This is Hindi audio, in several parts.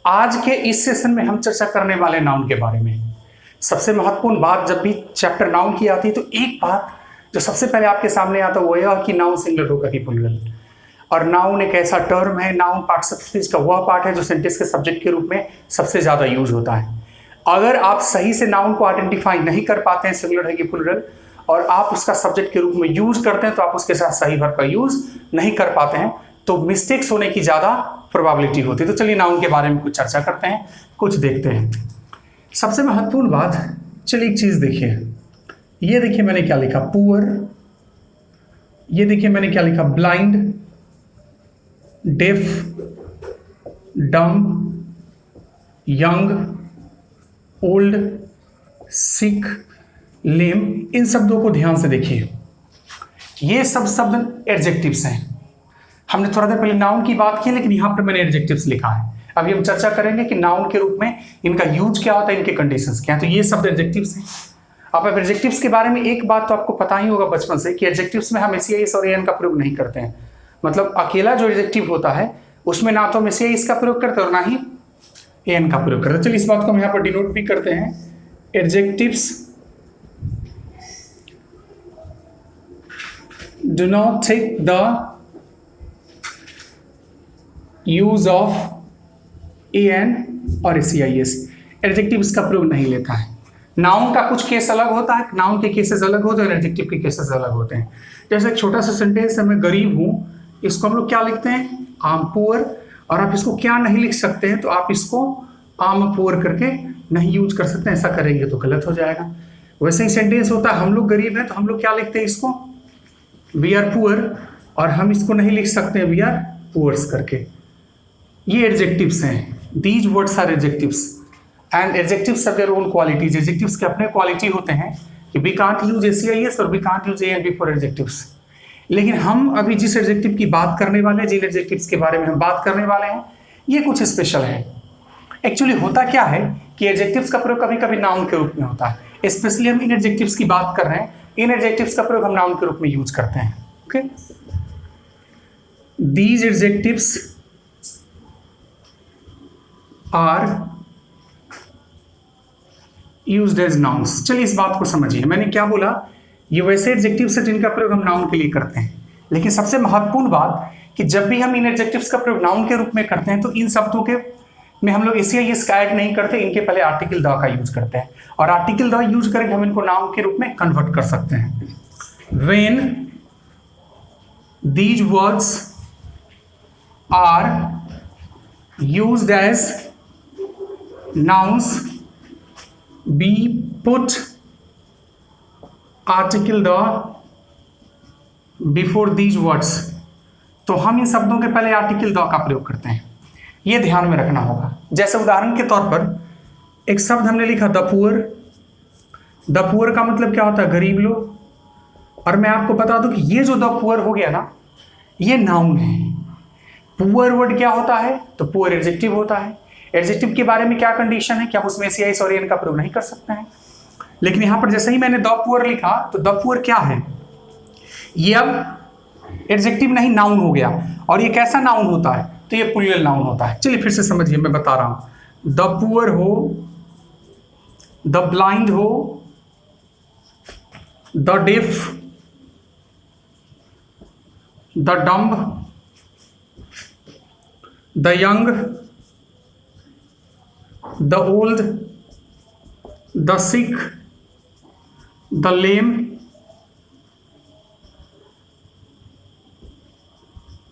आज के इस सेशन में हम चर्चा करने वाले नाउन के बारे में। सबसे महत्वपूर्ण बात, जब भी चैप्टर नाउन की आती है तो एक बात जो सबसे पहले आपके सामने आता है वो यह कि नाउन सिंगुलर होगा कि प्लूरल। और नाउन एक ऐसा टर्म है, नाउन पार्टिसिपल स्पीच का वह पार्ट है जो सेंटेंस के सब्जेक्ट के रूप में सबसे ज़्यादा यूज होता है। अगर आप सही से नाउन को आइडेंटिफाई नहीं कर पाते हैं सिंगुलर है कि प्लूरल, और आप उसका सब्जेक्ट के रूप में यूज करते हैं तो आप उसके साथ सही वर्ब का यूज नहीं कर पाते हैं, तो मिस्टेक्स होने की ज़्यादा प्रोबेबिलिटी होती है। तो चलिए नाउन के बारे में कुछ चर्चा करते हैं, कुछ देखते हैं। सबसे महत्वपूर्ण बात, चलिए एक चीज़ देखिए, ये देखिए मैंने क्या लिखा, पुअर, ये देखिए मैंने क्या लिखा, blind, deaf, dumb, young, old, sick, lame. इन शब्दों को ध्यान से देखिए, ये सब शब्द एडजेक्टिव्स हैं। हमने थोड़ा देर पहले नाउन की बात की, लेकिन यहाँ पर मैंने एडजेक्टिव्स लिखा है। अभी हम चर्चा करेंगे कि नाउन के रूप में इनका यूज क्या होता है, इनके कंडीशंस क्या हैं। तो ये शब्द एडजेक्टिव्स हैं। अब एडजेक्टिव्स के बारे में एक बात तो आपको पता ही होगा बचपन से कि एडजेक्टिव्स में हम एस और एन का प्रयोग नहीं करते हैं। मतलब अकेला जो एडजेक्टिव होता है उसमें ना तो हम एस का प्रयोग करते हैं और ना ही एन का प्रयोग करते हैं। चलिए इस बात को हम यहाँ पर डिनोट भी करते हैं। Adjectives do not take the use of an और एस। एडजेक्टिव्स का प्रयोग नहीं लेता है। नाउन का कुछ केस अलग होता है, नाउन के केसेस अलग होते हैं और एडजेक्टिव के केसेस अलग होते हैं। जैसे एक छोटा सा सेंटेंस है, मैं गरीब हूँ, इसको हम लोग क्या लिखते हैं, आम पुअर। और आप इसको क्या नहीं लिख सकते हैं, तो आप इसको आम पुअर करके नहीं यूज कर सकते, ऐसा करेंगे तो गलत हो जाएगा। वैसे ही सेंटेंस होता है, हम लोग गरीब हैं तो हम लोग क्या लिखते हैं, इसको वी आर पुअर, और हम इसको नहीं लिख सकते वी आर पुअर्स करके। ये एडजेक्टिव्स हैं, these words are adjectives and adjectives have their own qualities. Adjectives के अपने क्वालिटी होते हैं कि वी कांट यूज एस और we can't use an before adjectives. लेकिन हम अभी जिस एडजेक्टिव की बात करने वाले हैं, जिन एडजेक्टिव्स के बारे में हम बात करने वाले हैं, ये कुछ स्पेशल है। एक्चुअली होता क्या है कि एडजेक्टिव्स का प्रयोग कभी कभी नाउन के रूप में होता है। स्पेशली हम इन एडजेक्टिव्स की बात कर रहे हैं, इन एडजेक्टिव्स का प्रयोग हम नाउन के रूप में यूज करते हैं। Okay, these adjectives are used as nouns. चलिए इस बात को समझिए, मैंने क्या बोला, ये वैसे एडजेक्टिव्स हैं जिनका प्रयोग हम नाउन के लिए करते हैं। लेकिन सबसे महत्वपूर्ण बात कि जब भी हम इन एडजेक्टिव्स का प्रयोग नाउन के रूप में करते हैं तो इन शब्दों के में हम लोग एस का ऐड नहीं करते, इनके पहले आर्टिकल द का यूज करते हैं। और आर्टिकल द यूज करके हम इनको नाउन के रूप में कन्वर्ट कर सकते हैं। When these words are used as nouns be put article the before these words। तो हम इन शब्दों के पहले आर्टिकल द का प्रयोग करते हैं, ये ध्यान में रखना होगा। जैसे उदाहरण के तौर पर एक शब्द हमने लिखा द पुअर। द पुअर का मतलब क्या होता है, गरीब लोग। और मैं आपको बता दूं कि ये जो द पुअर हो गया ना, ये नाउन है। पुअर वर्ड क्या होता है, तो पुअर एडजेक्टिव होता है। एडजेक्टिव के बारे में क्या कंडीशन है कि आप उसमें एस और एन का प्रयोग नहीं कर सकते हैं। लेकिन यहां पर जैसे ही मैंने द पुअर लिखा तो द पुअर क्या है, ये अब एडजेक्टिव नहीं नाउन हो गया। और ये कैसा नाउन होता है, तो ये प्लूरल नाउन होता है। चलिए फिर से समझिए, मैं बता रहा हूं। द पुअर हो, द ब्लाइंड हो, the deaf, the dumb, the young, the old, the sick, the lame,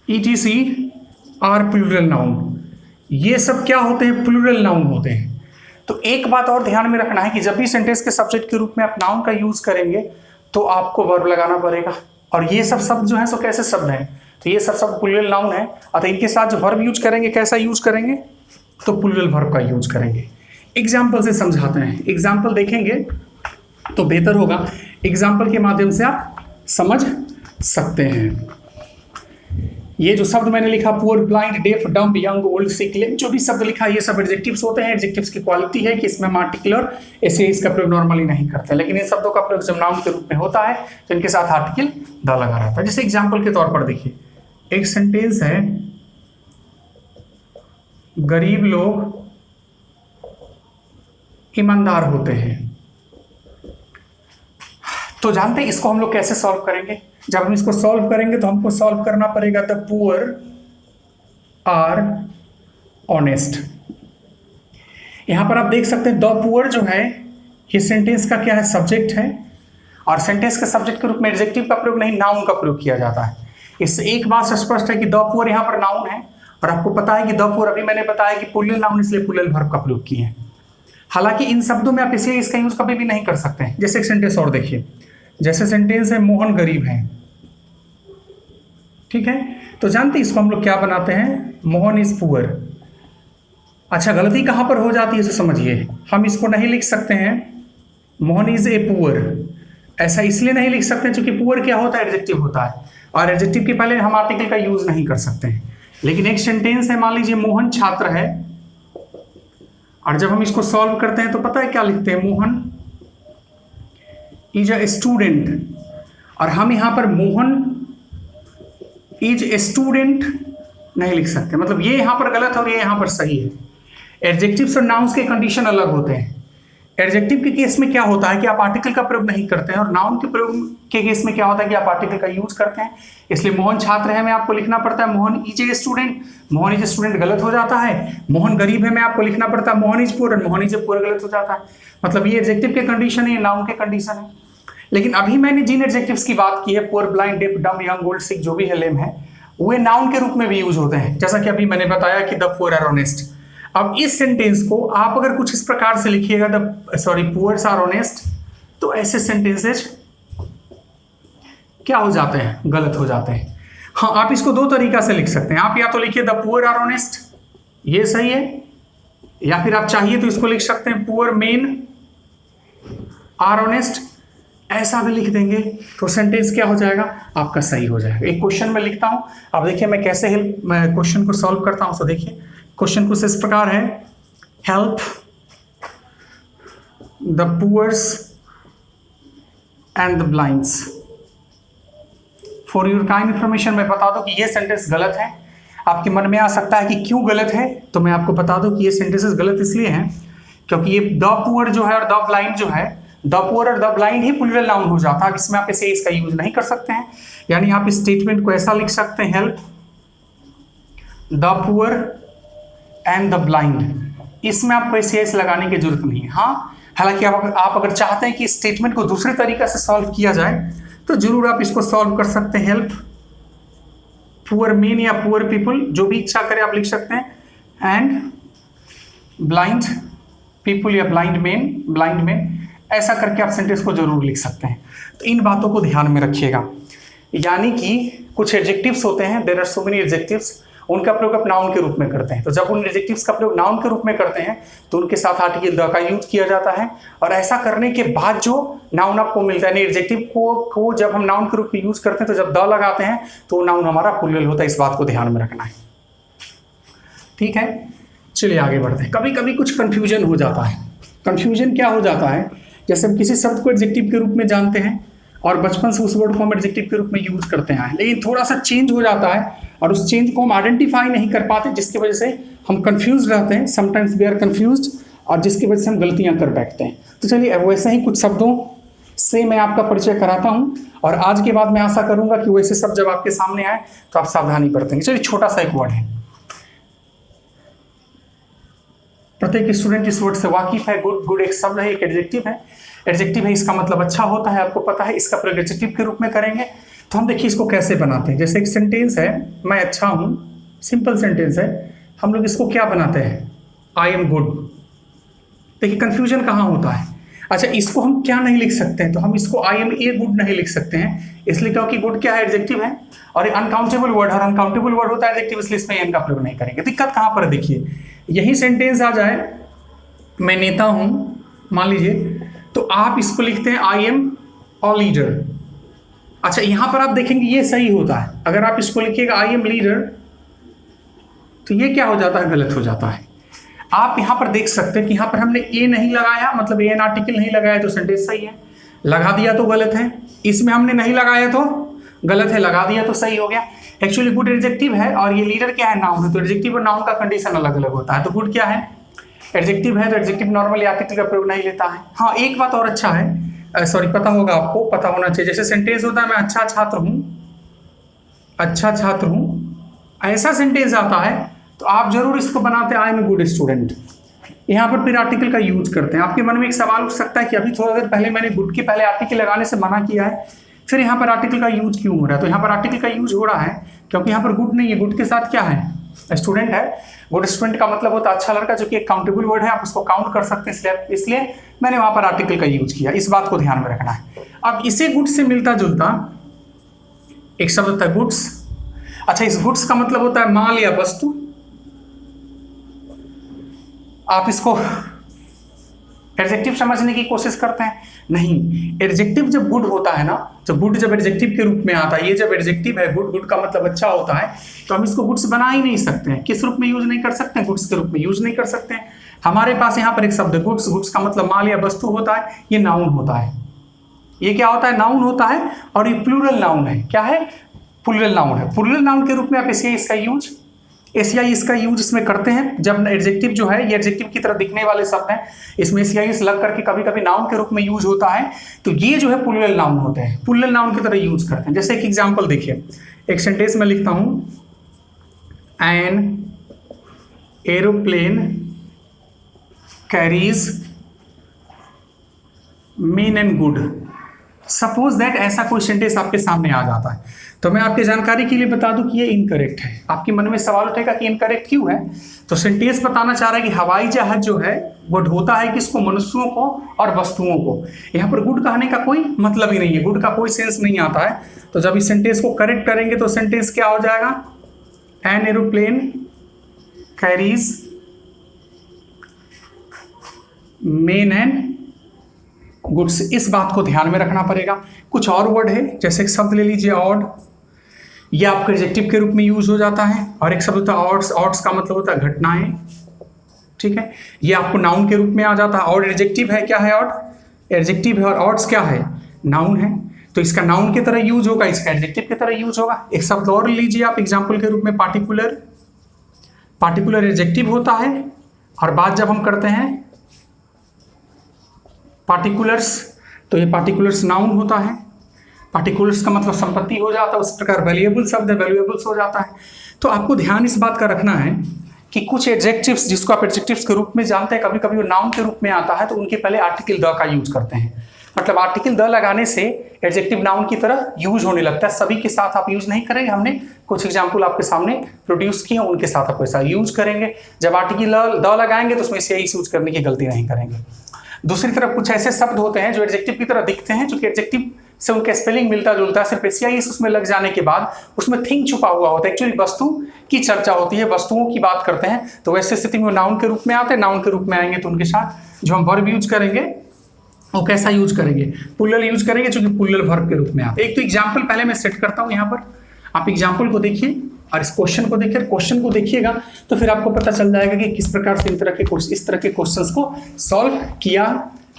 etc are plural noun। ये सब क्या होते हैं, प्लूरल नाउन होते हैं। तो एक बात और ध्यान में रखना है कि जब भी सेंटेंस के सब्जेक्ट के रूप में आप नाउन का यूज करेंगे तो आपको वर्ब लगाना पड़ेगा। और ये सब शब्द जो है सो कैसे शब्द हैं, तो ये सब शब्द प्लूरल नाउन है। अतः इनके साथ जो वर्ब यूज करेंगे, कैसा यूज करेंगे, तो प्लूरल वर्ब का यूज करेंगे। एग्जाम्पल से समझाते हैं, एग्जाम्पल देखेंगे तो बेहतर होगा। एग्जाम्पल के माध्यम से आप समझ सकते हैं। ये जो शब्द मैंने लिखा, poor, blind, deaf, dumb, young, old, sick, lame, जो भी शब्द लिखा ये सब एडजेक्टिव्स होते हैं। एडजेक्टिव्स की क्वालिटी है कि इसमें हम आर्टिकल और एस का प्रयोग नॉर्मली नहीं करते, लेकिन इन शब्दों का प्रयोग जब नाउन के रूप में होता है तो इनके साथ आर्टिकल द लगा रहता है। जैसे एग्जाम्पल के तौर पर देखिए, एक सेंटेंस है, गरीब लोग ईमानदार होते हैं। तो जानते हैं इसको हम लोग कैसे सॉल्व करेंगे? जब हम इसको सॉल्व करेंगे तो हमको सॉल्व करना पड़ेगा द पुअर आर ऑनेस्ट। यहां पर आप देख सकते हैं द पुअर जो है ये सेंटेंस का क्या है? सब्जेक्ट है, और सेंटेंस के सब्जेक्ट के रूप में एडजेक्टिव का प्रयोग नहीं, नाउन का प्रयोग किया जाता है। इससे एक बात स्पष्ट है कि द पुअर यहाँ पर नाउन है, और आपको पता है कि द पुअर अभी मैंने बताया कि प्लूरल नाउन, इसलिए प्लूरल वर्ब का प्रयोग किए हैं। हालांकि इन शब्दों में आप इसलिए इसका यूज कभी भी नहीं कर सकते हैं। जैसे एक सेंटेंस और देखिए, जैसे सेंटेंस है मोहन गरीब है, ठीक है, तो जानते हैं इसको हम लोग क्या बनाते हैं? Mohan is poor. अच्छा, गलती कहां पर हो जाती है इसे समझिए। हम इसको नहीं लिख सकते हैं मोहन इज ए पुअर, ऐसा इसलिए नहीं लिख सकते क्योंकि पुअर क्या होता है? एडजेक्टिव होता है, और एडजेक्टिव के पहले हम आर्टिकल का यूज नहीं कर सकते हैं। लेकिन एक सेंटेंस है, मान लीजिए मोहन छात्र है, और जब हम इसको सॉल्व करते हैं तो पता है क्या लिखते हैं? मोहन इज अ स्टूडेंट, और हम यहां पर मोहन इज ए स्टूडेंट नहीं लिख सकते, मतलब ये यहां पर गलत है और ये यहां पर सही है। एडजेक्टिव्स और नाउन्स के कंडीशन अलग होते हैं। एडजेक्टिव के केस में क्या होता है कि आप आर्टिकल का प्रयोग नहीं करते हैं, और नाउन के प्रयोग के केस में क्या होता है कि आप आर्टिकल का यूज करते हैं। इसलिए मोहन छात्र है में आपको लिखना पड़ता है Mohan is a student. Mohan is a student गलत हो जाता है। मोहन गरीब है में आपको लिखना पड़ता है Mohan is poor, Mohan is a poor गलत हो जाता है। मतलब ये एडजेक्टिव के कंडीशन है, नाउन के कंडीशन है। लेकिन अभी मैंने जिन एडजेक्टिव्स की बात की है, पुअर, ब्लाइंड, डेफ, डम, यंग, ओल्ड, सिक, जो भी है, लेम है, वे नाउन के रूप में भी यूज होते हैं, जैसा कि अभी मैंने बताया कि द पुअर आर ऑनेस्ट। अब इस सेंटेंस को आप अगर कुछ इस प्रकार से लिखिएगा, पुअर्स आर ऑनेस्ट, तो ऐसे सेंटेंसेज क्या हो जाते हैं? गलत हो जाते हैं। हाँ, आप इसको दो तरीका से लिख सकते हैं। आप या तो लिखिए द पुअर आर ऑनेस्ट, ये सही है, या फिर आप चाहिए तो इसको लिख सकते हैं पुअर मेन आर ऑनेस्ट, ऐसा भी लिख देंगे तो सेंटेंस क्या हो जाएगा? आपका सही हो जाएगा। एक क्वेश्चन में लिखता हूं, अब देखिए मैं कैसे क्वेश्चन को सॉल्व करता हूं। तो देखिए क्वेश्चन कुछ इस प्रकार है, help the poors and the blinds. For your kind information मैं बता दूं कि ये सेंटेंस गलत है। आपके मन में आ सकता है कि क्यों गलत है, तो मैं आपको बता दूं कि ये सेंटेंसेस गलत इसलिए हैं क्योंकि ये द पुअर जो है और द ब्लाइंड जो है, द पुअर और द ब्लाइंड ही प्लूरल नाउन हो जाता है। इसमें आप इसे इसका यूज नहीं कर सकते हैं। यानी आप इस स्टेटमेंट को ऐसा लिख सकते हैं, help the poor and the blind. इसमें आपको एस लगाने की जरूरत नहीं है। हाँ, हालांकि आप अगर चाहते हैं कि इस स्टेटमेंट को दूसरे तरीके से सॉल्व किया जाए तो जरूर आप इसको सॉल्व कर सकते हैं, हेल्प पुअर मेन या पुअर पीपल, जो भी इच्छा करे आप लिख सकते हैं, एंड ब्लाइंड पीपल या ब्लाइंड मैन, ऐसा करके आप सेंटेंस को जरूर लिख सकते हैं। तो इन बातों को ध्यान में रखिएगा। यानी कि कुछ एडजेक्टिव्स होते हैं, there are so many adjectives, उनका प्रयोग आप नाउन के रूप में करते हैं। तो जब उन एडजेक्टिव्स का प्रयोग नाउन के रूप में करते हैं तो उनके साथ आर्टिकल द का यूज किया जाता है, और ऐसा करने के बाद जो नाउन आपको मिलता है, एडजेक्टिव को जब हम नाउन के रूप में यूज करते हैं तो जब द लगाते हैं तो नाउन हमारा प्लूरल होता है। इस बात को ध्यान में रखना है, ठीक है। चलिए आगे बढ़ते हैं। कभी कभी कुछ कंफ्यूजन हो जाता है। कंफ्यूजन क्या हो जाता है, जैसे हम किसी शब्द को एडजेक्टिव के रूप में जानते हैं और बचपन से उस वर्ड को हम एडजेक्टिव के रूप में यूज करते हैं, लेकिन थोड़ा सा चेंज हो जाता है और उस चेंज को हम आइडेंटिफाई नहीं कर पाते, जिसकी वजह से हम कंफ्यूज रहते हैं। समटाइम्स वी आर कंफ्यूज्ड, और जिसकी वजह से हम गलतियां कर बैठते हैं। तो चलिए वैसे ही कुछ शब्दों से मैं आपका परिचय कराता हूं, और आज के बाद मैं आशा करूंगा कि वैसे शब्द जब आपके सामने आए तो आप सावधानी बरतेंगे। चलिए छोटा सा एक वर्ड है, प्रत्येक स्टूडेंट इस वर्ड से वाकिफ है। गुड एक शब्द है, एक एडजेक्टिव है। एडजेक्टिव है, इसका मतलब अच्छा होता है, आपको पता है। इसका प्रयोग एडजेक्टिव के रूप में करेंगे तो हम देखिए इसको कैसे बनाते हैं। जैसे एक सेंटेंस है, मैं अच्छा हूं, सिंपल सेंटेंस है, हम लोग इसको क्या बनाते हैं, आई एम गुड। देखिए कंफ्यूजन कहाँ होता है। अच्छा, इसको हम क्या नहीं लिख सकते हैं, तो हम इसको आई एम ए गुड नहीं लिख सकते हैं, इसलिए क्योंकि गुड क्या है, एडजेक्टिव है, और अनकाउंटेबल वर्ड है, और अनकाउंटेबल वर्ड होता है एडजेक्टिव, इसलिए इसमें एन का प्रयोग नहीं करेंगे। दिक्कत कहाँ पर है, देखिए यही सेंटेंस आ जाए, मैं नेता हूं मान लीजिए, तो आप इसको लिखते हैं आई एम अ लीडर। अच्छा, यहां पर आप देखेंगे ये सही होता है। अगर आप इसको लिखिएगा आई एम लीडर, तो ये क्या हो जाता है, गलत हो जाता है। आप यहां पर देख सकते हैं कि यहां पर हमने ए नहीं लगाया, मतलब ए एन आर्टिकल नहीं लगाया तो सेंटेंस सही है, लगा दिया तो गलत है। इसमें हमने नहीं लगाया तो गलत है, लगा दिया तो सही हो गया। एक्चुअली गुड एडजेक्टिव है और ये लीडर क्या है, नाउन है, तो एडजेक्टिव और नाउन का कंडीशन अलग अलग होता है। तो गुड क्या है, एडजेक्टिव है, तो एडजेक्टिव नॉर्मली आर्टिकल का प्रयोग नहीं लेता है। हाँ, एक बात और अच्छा है, सॉरी पता होगा आपको, पता होना चाहिए, जैसे सेंटेंस होता है मैं अच्छा छात्र हूँ, अच्छा छात्र हूँ, ऐसा सेंटेंस आता है तो आप जरूर इसको बनाते हैं I am a good student. यहाँ पर फिर आर्टिकल का यूज करते हैं। आपके मन में एक सवाल उठ सकता है कि अभी थोड़ा देर पहले मैंने गुड के पहले आर्टिकल लगाने से मना किया है, फिर यहाँ पर आर्टिकल का यूज क्यों हो रहा है? तो यहाँ पर आर्टिकल का यूज हो रहा है क्योंकि यहाँ पर गुड नहीं है, गुड के साथ क्या है, स्टूडेंट है। गुड स्टूडेंट का मतलब होता है अच्छा लड़का, जो कि एक काउंटेबल वर्ड है, आप उसको काउंट कर सकते हैं, इसलिए मैंने वहाँ पर आर्टिकल का यूज किया। इस बात को ध्यान में रखना है। अब इसे गुड से मिलता जुलता एक शब्द होता है गुड्स। अच्छा, इस गुड्स का मतलब होता है माल या वस्तु। आप इसको एडजेक्टिव समझने की कोशिश करते हैं, नहीं, एडजेक्टिव जब गुड होता है ना, जब गुड जब एडजेक्टिव के रूप में आता है, ये जब एडजेक्टिव है गुड, गुड का मतलब अच्छा होता है, तो हम इसको गुड्स बना ही नहीं सकते हैं। किस रूप में यूज नहीं कर सकते हैं? गुड्स के रूप में यूज नहीं कर सकते हैं। हमारे पास यहाँ पर एक शब्द गुड्स, गुड्स का मतलब माल या वस्तु होता है, ये नाउन होता है। ये क्या होता है, नाउन होता है, और ये प्लूरल नाउन है। क्या है, प्लूरल नाउन है। प्लूरल नाउन के रूप में आप इसका यूज एसीआई इसका यूज इसमें करते हैं जब एडजेक्टिव जो है ये एडजेक्टिव की तरह दिखने वाले शब्द हैं, इसमें एसीआई लग करके कभी कभी नाउन के रूप में यूज होता है, तो ये जो है प्लूरल नाउन होते हैं, प्लूरल नाउन की तरह यूज करते हैं। जैसे एक एग्जांपल देखिए, एक सेंटेंस में लिखता हूं, an aeroplane carries mean and good. Suppose that ऐसा कोई सेंटेंस आपके सामने आ जाता है, तो मैं आपकी जानकारी के लिए बता दूं कि ये इनकरेक्ट है। आपके मन में सवाल उठेगा कि इनकरेक्ट क्यों है, तो सेंटेंस बताना चाह रहा है कि हवाई जहाज जो है वो ढोता है किसको, मनुष्यों को और वस्तुओं को। यहाँ पर गुड कहने का कोई मतलब ही नहीं है, गुड का कोई सेंस नहीं आता है। तो जब इस सेंटेंस को करेक्ट करेंगे तो सेंटेंस क्या हो जाएगा, an aeroplane carries main and goods. इस बात को ध्यान में रखना पड़ेगा। कुछ और वर्ड है, जैसे एक शब्द ले लीजिए ऑड, ये आपके एडजेक्टिव के रूप में यूज हो जाता है, और एक शब्द होता है ऑड्स, ऑड्स का मतलब होता है घटनाएं, ठीक है, ये आपको नाउन के रूप में आ जाता है। ऑड एडजेक्टिव है, क्या है, ऑड एडजेक्टिव है, और ऑड्स क्या है, नाउन है, तो इसका नाउन की तरह यूज होगा, इसका एडजेक्टिव की तरह यूज होगा। एक शब्द और लीजिए आप एग्जाम्पल के रूप में, पार्टिकुलर, पार्टिकुलर एडजेक्टिव होता है, और बात जब हम करते हैं पार्टिकुलर्स, तो ये पार्टिकुलर्स नाउन होता है। पार्टिकुलर्स का मतलब संपत्ति हो जाता है, उस प्रकार वैल्यूएबल शब्द है, वैल्यूएबल्स हो जाता है। तो आपको ध्यान इस बात का रखना है कि कुछ एडजेक्टिव्स जिसको आप एडजेक्टिव्स के रूप में जानते हैं, कभी कभी वो नाउन के रूप में आता है, तो उनके पहले आर्टिकल द का यूज करते हैं। मतलब आर्टिकल द लगाने से एडजेक्टिव नाउन की तरह यूज होने लगता है। सभी के साथ आप यूज नहीं करेंगे, हमने कुछ एग्जाम्पल आपके सामने प्रोड्यूस किए, उनके साथ आप ऐसा यूज करेंगे। जब आर्टिकल द लगाएंगे तो उसमें से यूज करने की गलती नहीं करेंगे। दूसरी तरफ कुछ ऐसे शब्द होते हैं जो एडजेक्टिव की तरह दिखते हैं, जो कि एडजेक्टिव से उनका स्पेलिंग मिलता जुलता है, सिर्फ एसीआईएस उसमें लग जाने के बाद उसमें थिंग छुपा हुआ होता है। एक्चुअली वस्तु की चर्चा होती है, वस्तुओं की बात करते हैं, तो वैसे स्थिति में वो नाउन के रूप में आते हैं। नाउन के रूप में आएंगे तो उनके साथ जो हम वर्ब यूज करेंगे वो कैसा यूज करेंगे, प्लूरल यूज करेंगे, जो कि प्लूरल वर्ब के रूप में आते हैं। एक तो एग्जाम्पल पहले मैं सेट करता हूँ यहाँ पर, आप एग्जाम्पल को देखिए और इस क्वेश्चन को देखिए, क्वेश्चन को देखिएगा तो फिर आपको पता चल जाएगा कि किस प्रकार से इस तरह के क्वेश्चंस को सॉल्व किया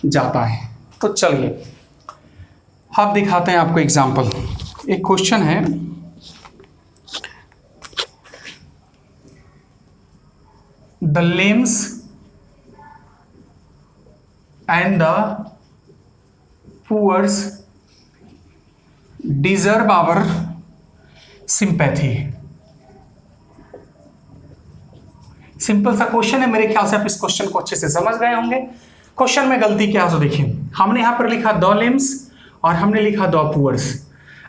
जाता है। तो चलिए अब दिखाते हैं आपको एग्जाम्पल। एक क्वेश्चन है, the lames and the poors deserve our sympathy. Simple सा क्वेश्चन है, मेरे ख्याल से आप इस क्वेश्चन को अच्छे से समझ गए होंगे। क्वेश्चन में गलती क्या है तो देखिए, हमने यहां पर लिखा द लेम्स और हमने लिखा द पुअर्स।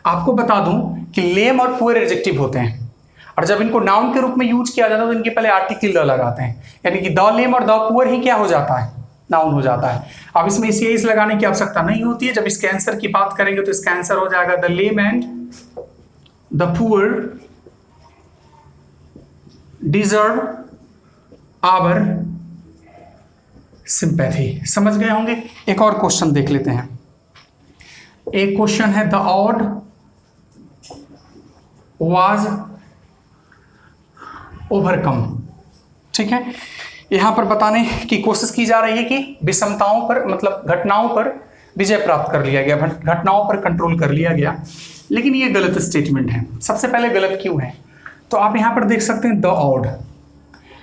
आपको बता दूं कि लेम और पुअर एडजेक्टिव होते हैं, और जब इनको नाउन के रूप में यूज किया जाता है तो इनके पहले आर्टिकल द लगाते हैं, यानी कि द लेम और द पुअर ही क्या हो जाता है, नाउन हो जाता है। अब इसमें इस लगाने की आवश्यकता नहीं होती है। जब इसके आंसर की बात करेंगे तो इसका आंसर हो जाएगा the lame and the poor deserve our sympathy. समझ गए होंगे। एक और क्वेश्चन देख लेते हैं। एक क्वेश्चन है, द ऑड वाज ओवरकम। ठीक है, यहां पर बताने की कोशिश की जा रही है कि विषमताओं पर, मतलब घटनाओं पर विजय प्राप्त कर लिया गया, घटनाओं पर कंट्रोल कर लिया गया। लेकिन ये गलत स्टेटमेंट है। सबसे पहले गलत क्यों है, तो आप यहाँ पर देख सकते हैं द ऑड।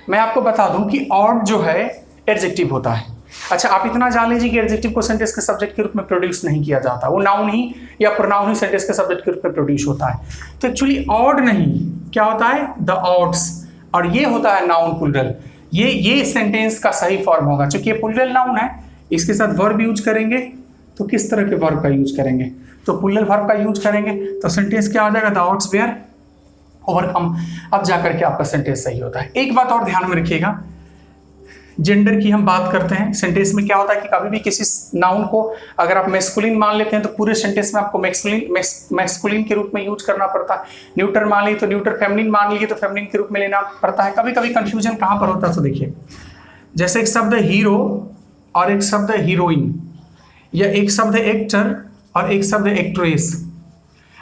मैं आपको बता दूं कि ऑड जो है एडजेक्टिव होता है। अच्छा, आप इतना जान लीजिए कि एडजेक्टिव को सेंटेंस के सब्जेक्ट के रूप में प्रोड्यूस नहीं किया जाता, वो नाउन ही या प्रोनाउन ही सेंटेंस के सब्जेक्ट के रूप में प्रोड्यूस होता है। तो एक्चुअली ऑड नहीं, क्या होता है, द ऑड्स, और ये होता है नाउन प्लूरल। ये सेंटेंस का सही फॉर्म होगा। चूंकि ये प्लूरल नाउन है, इसके साथ वर्ब यूज करेंगे तो किस तरह के वर्ब का यूज करेंगे, तो प्लूरल वर्ब का यूज करेंगे तो सेंटेंस क्या हो जाएगा, द ऑड्स वेयर ओवरकम। अब जाकर के आपका सेंटेंस सही होता है। एक बात और ध्यान में रखिएगा, जेंडर की हम बात करते हैं, सेंटेंस में क्या होता है कि कभी भी किसी नाउन को अगर आप मैस्कुलिन मान लेते हैं तो पूरे सेंटेंस में आपको मैस्कुलिन के रूप में यूज करना पड़ता है। न्यूटर मान ली तो न्यूटर, फेमिनिन मान लीजिए तो फेमिनिन के रूप में लेना पड़ता है। कभी कभी कंफ्यूजन कहाँ पर होता है, तो देखिए जैसे एक शब्द हीरो और एक शब्द हीरोइन, या एक शब्द एक्टर और एक शब्द एक्ट्रेस।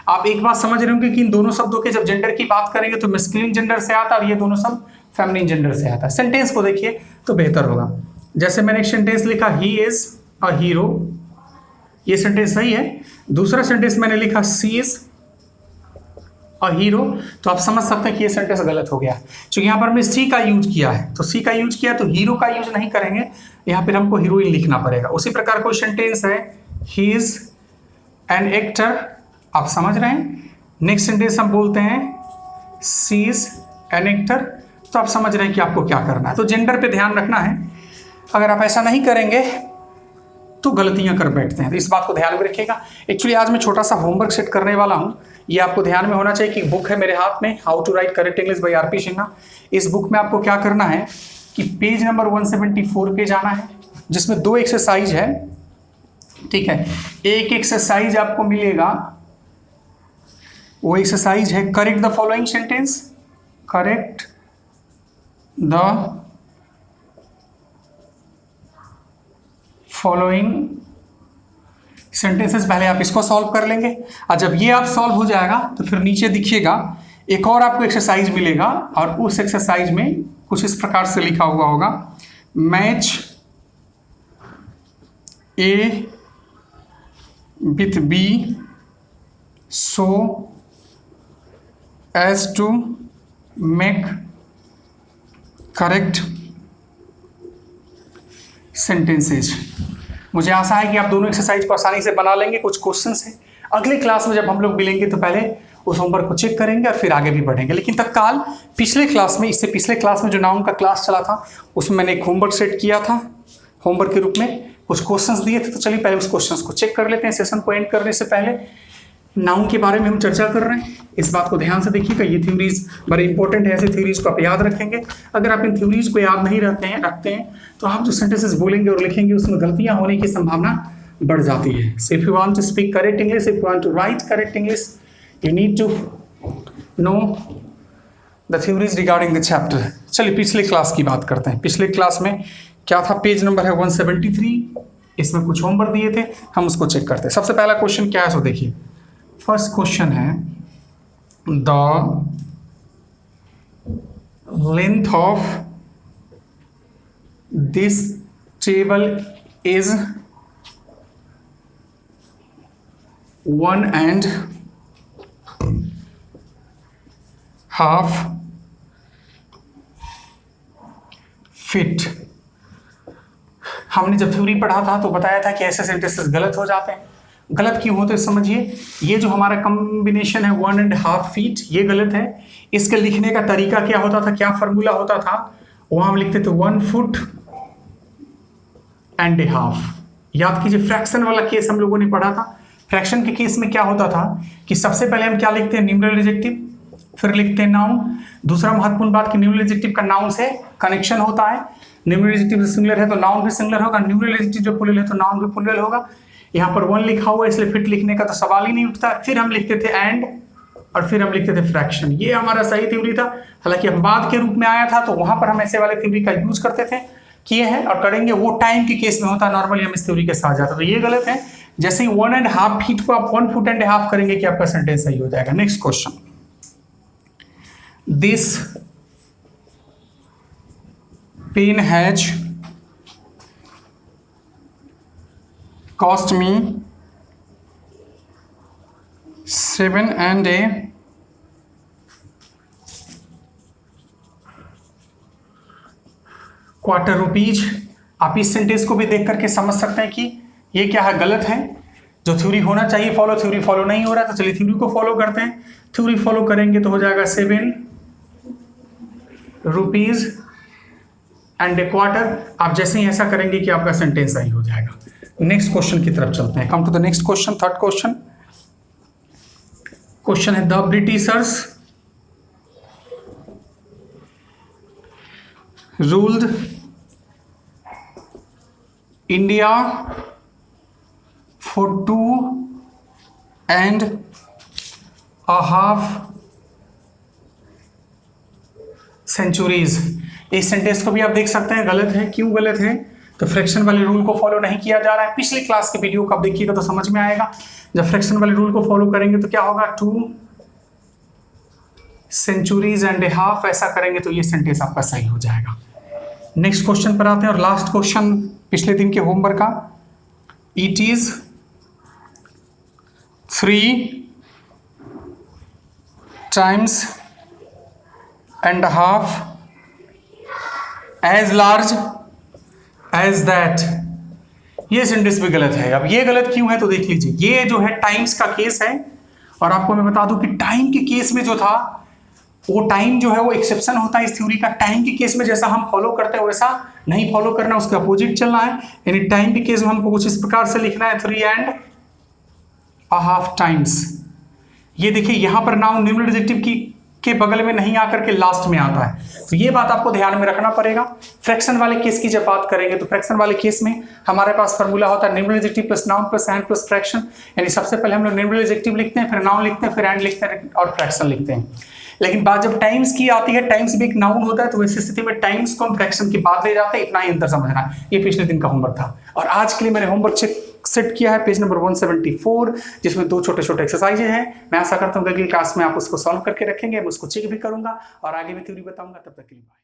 आप एक बात समझ रहे होंगे कि इन दोनों शब्दों के जब जेंडर की बात करेंगे तो मैस्कुलिन जेंडर से आता है और ये दोनों शब्द फेमिनिन जेंडर से आता है। सेंटेंस को देखिए तो बेहतर होगा। जैसे मैंने एक सेंटेंस लिखा ही इज अ हीरो, ये सेंटेंस सही है। दूसरा सेंटेंस मैंने लिखा सी इज अ हीरो, तो आप समझ सकते हैं कि ये सेंटेंस गलत हो गया, क्योंकि यहाँ पर मैं सी का यूज किया है। तो सी का यूज किया तो हीरो का यूज नहीं करेंगे, यहाँ पर हमको हीरोइन लिखना पड़ेगा। उसी प्रकार कोई सेंटेंस है ही इज एन एक्टर, आप समझ रहे हैं। नेक्स्ट सेंटेंस हम बोलते हैं सी इज एन एक्टर, तो आप समझ रहे हैं कि आपको क्या करना है। तो जेंडर पे ध्यान रखना है, अगर आप ऐसा नहीं करेंगे तो गलतियां कर बैठते हैं, तो इस बात को ध्यान में रखिएगा। एक्चुअली आज मैं छोटा सा होमवर्क सेट करने वाला हूं, ये आपको ध्यान में होना चाहिए कि बुक है मेरे हाथ में, how to write correct English by आर.पी. सिन्हा। इस बुक में आपको क्या करना है कि पेज नंबर 174 पे जाना है, जिसमें 2 एक्सरसाइज है, ठीक है। एक एक्सरसाइज आपको मिलेगा, वो एक्सरसाइज है correct the following sentence, correct the following sentences. पहले आप इसको सॉल्व कर लेंगे, और जब ये आप सॉल्व हो जाएगा तो फिर नीचे दिखिएगा एक और आपको एक्सरसाइज मिलेगा, और उस एक्सरसाइज में कुछ इस प्रकार से लिखा हुआ होगा, match A with B so as to make correct sentences. मुझे आशा है कि आप दोनों एक्सरसाइज को आसानी से बना लेंगे। कुछ क्वेश्चंस हैं, अगले क्लास में जब हम लोग मिलेंगे तो पहले उस होमवर्क को चेक करेंगे और फिर आगे भी बढ़ेंगे। लेकिन तत्काल पिछले क्लास में, इससे पिछले क्लास में जो नाउन का क्लास चला था उसमें मैंने एक होमवर्क सेट किया था, होमवर्क के रूप में कुछ क्वेश्चंस दिए थे। तो चलिए पहले उस क्वेश्चंस को चेक कर लेते हैं। सेशन को एंड करने से पहले नाउन के बारे में हम चर्चा कर रहे हैं, इस बात को ध्यान से देखिएगा। ये थ्योरीज बड़े इंपॉर्टेंट है, ऐसे थ्योरीज को आप याद रखेंगे। अगर आप इन थ्योरीज को याद नहीं रखते हैं तो आप जो सेंटेंसेस बोलेंगे और लिखेंगे उसमें गलतियां होने की संभावना बढ़ जाती है। So if you want to speak correct English, if you want to write correct English, you need to know the theories regarding the chapter. चलिए पिछले क्लास की बात करते हैं। पिछले क्लास में क्या था, पेज नंबर है 173, इसमें कुछ होमवर्क दिए थे, हम उसको चेक करते हैं। सबसे पहला क्वेश्चन क्या है, सो देखिए। फर्स्ट क्वेश्चन है the length of this table is 1.5 feet. हमने जब थ्योरी पढ़ा था तो बताया था कि ऐसे सेंटेंसेस गलत हो जाते हैं। गलत क्यों होते हैं समझिए। ये जो हमारा कॉम्बिनेशन है 1.5 फीट, ये गलत है। इसके लिखने का तरीका क्या होता था, क्या फॉर्मूला होता था, वहां हम लिखते थे 1 फुट एंड ए हाफ। याद कीजिए, फ्रैक्शन वाला केस हम लोगों ने पढ़ा था। फ्रैक्शन के केस में क्या होता था कि सबसे पहले हम क्या लिखते हैं, न्यूमरल एडजेक्टिव, फिर लिखते हैं नाउन। दूसरा महत्वपूर्ण बात कि न्यूमरल एडजेक्टिव का नाउन से कनेक्शन होता है। न्यूमरल एडजेक्टिव सिंगुलर है तो नाउन भी सिंगुलर होगा, न्यूमरल एडजेक्टिव जब प्लूरल है तो नाउन भी प्लूरल होगा। यहाँ पर 1 लिखा हुआ है इसलिए फिट लिखने का तो सवाल ही नहीं उठता। फिर हम लिखते थे एंड, और फिर हम लिखते थे फ्रैक्शन। ये हमारा सही थ्योरी था। हालांकि अब बाद के रूप में आया था तो वहां पर हम ऐसे वाले थ्योरी का यूज करते थे, किए हैं और करेंगे। वो टाइम के केस में होता है, नॉर्मली हम इस थ्योरी के साथ जाते, तो ये गलत है। जैसे ही 1.5 फीट को आप 1 फुट एंड हाफ करेंगे कि आपका सेंटेंस सही हो जाएगा। Next question, this pen has cost me 7 and a quarter rupees. आप इस सेंटेंस को भी देख करके समझ सकते हैं कि ये क्या है, गलत है। जो थ्योरी होना चाहिए फॉलो, थ्योरी फॉलो नहीं हो रहा, तो चलिए थ्योरी को फॉलो करते हैं। थ्योरी फॉलो करेंगे तो हो जाएगा 7 रुपीज एंड ए क्वार्टर। आप जैसे ही ऐसा करेंगे कि आपका सेंटेंस सही हो जाएगा। नेक्स्ट क्वेश्चन की तरफ चलते हैं। Come to the next question, third question. Question है the britishers ruled India for 2.5 centuries। इस सेंटेंस को भी आप देख सकते हैं गलत है। क्यों गलत है? तो फ्रैक्शन वाले रूल को फॉलो नहीं किया जा रहा है। पिछली क्लास के वीडियो को आप देखिएगा तो समझ में आएगा। जब फ्रैक्शन वाले रूल को फॉलो करेंगे तो क्या होगा, 2 centuries and a half, ऐसा करेंगे तो ये सेंटेंस आपका सही हो जाएगा। नेक्स्ट क्वेश्चन पर आते हैं और लास्ट क्वेश्चन पिछले दिन के होमवर्क का। It is 3 times and a half as large as that। ये सेंटेंस भी गलत है। अब ये गलत क्यों है तो देख लीजिए। ये जो है टाइम्स का केस है, और आपको मैं बता दूं कि टाइम के केस में जो था वो टाइम जो है वो एक्सेप्शन होता है इस थ्योरी का। टाइम के केस में जैसा हम फॉलो करते हैं वैसा नहीं फॉलो करना, उसके अपोजिट चलना है। यानी टाइम के केस में हमको कुछ इस प्रकार से लिखना है 3.5 times। ये देखिए यहां पर नाउन निम्न एडजेक्टिव की के बगल में नहीं आकर के लास्ट में आता है, तो ये बात आपको ध्यान में रखना पड़ेगा। फ्रैक्शन वाले केस की जब बात करेंगे तो फ्रैक्शन वाले केस में हमारे पास फॉर्मूला होता है निम्न adjective plus noun plus and plus fraction. यानी सबसे पहले हम लोग निम्न एडजेक्टिव लिखते हैं, फिर नाउन लिखते हैं, फिर एंड लिखते हैं और फ्रैक्शन लिखते हैं। लेकिन बात जब टाइम्स की आती है, टाइम्स भी एक नाउन होता है, तो वैसी स्थिति में टाइम्स को हम फ्रैक्शन के बाद ले जाते हैं। इतना ही अंतर समझना है। ये पिछले दिन का होमवर्क था और आज के लिए मैंने होमवर्क सेट किया है पेज नंबर 174, जिसमें 2 छोटे छोटे एक्सरसाइजेज हैं। मैं आशा करता हूँ कि अगली क्लास में आप उसको सॉल्व करके रखेंगे। मैं उसको चेक भी करूंगा और आगे भी थ्योरी बताऊंगा। तब तक के लिए बाय।